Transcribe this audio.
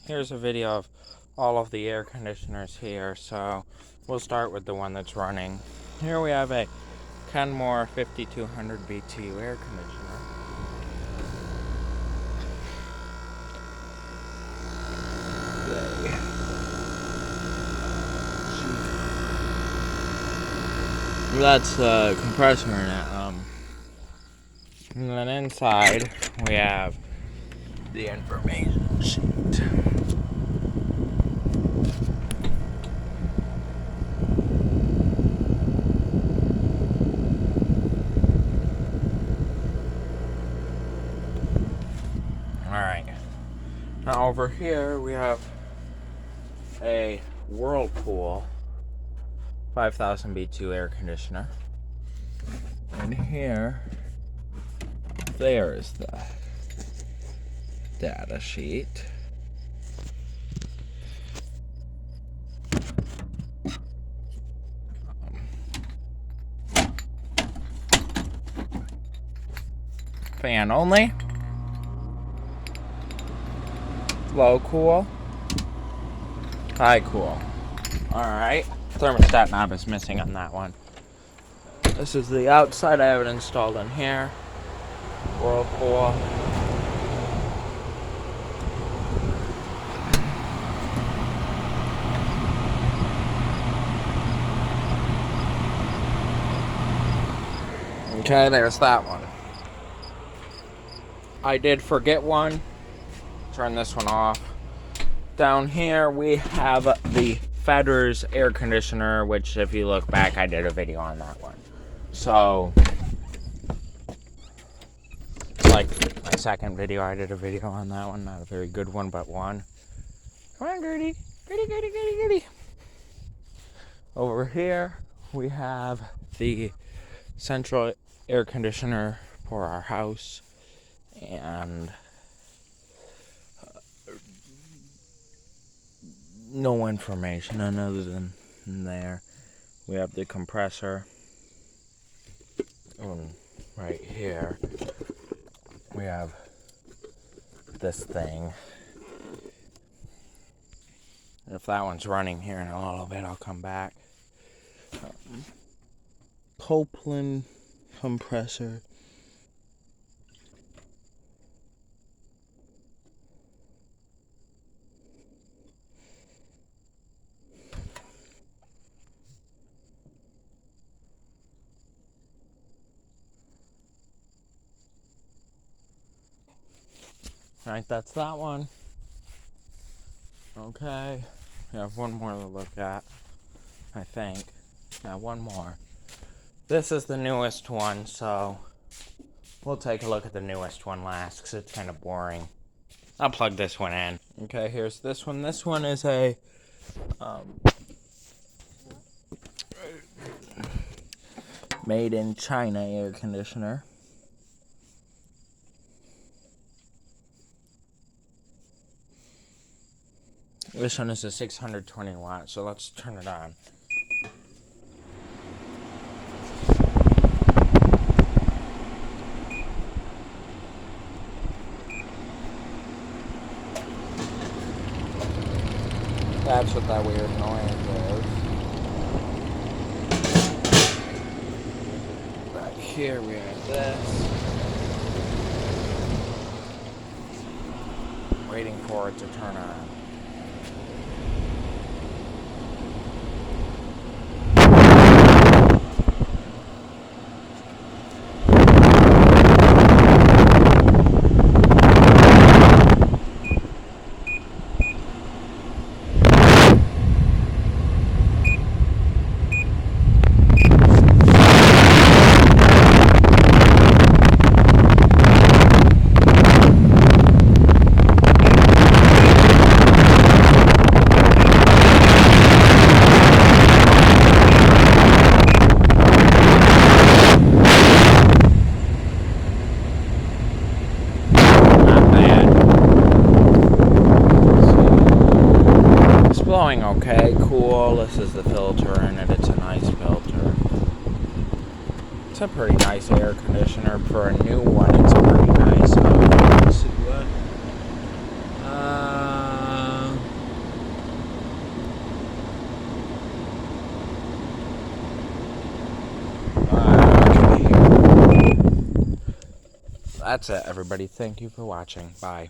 here's a video of all of the air conditioners here. So we'll start with the one that's running. Here we have a Kenmore 5200 BTU air conditioner. That's the compressor in it. And then inside we have the information sheet. Alright. Now over here we have a Whirlpool 5000 BTU air conditioner. And here, there's the data sheet. Fan only. Low cool. High cool. Alright. Thermostat knob is missing on that one. This is the outside I have it installed in here. Whirlpool. Okay, there's that one. I did forget one. Turn this one off. Down here we have the Fedders air conditioner, which if you look back, I did a video on that one. So, like my second video, I did a video on that one. Not a very good one, but one. Come on, Gertie. Gertie. Over here, we have the central air conditioner for our house. And no information other than there. We have the compressor. And right here, we have this thing. If that one's running here in a little bit, I'll come back. Copeland compressor. Right, that's that one. Okay, we have one more to look at, I think. Yeah, one more. This is the newest one, so we'll take a look at the newest one last, because it's kind of boring. I'll plug this one in. Okay, here's this one. This one is a made in China air conditioner. This one is a 620 watt, so let's turn it on. That's what that weird noise is. Back here we have this. Waiting for it to turn on. Blowing okay, cool. This is the filter in it. It's a nice filter. It's a pretty nice air conditioner. For a new one, it's pretty nice. Let's see what. that's it, everybody. Thank you for watching. Bye.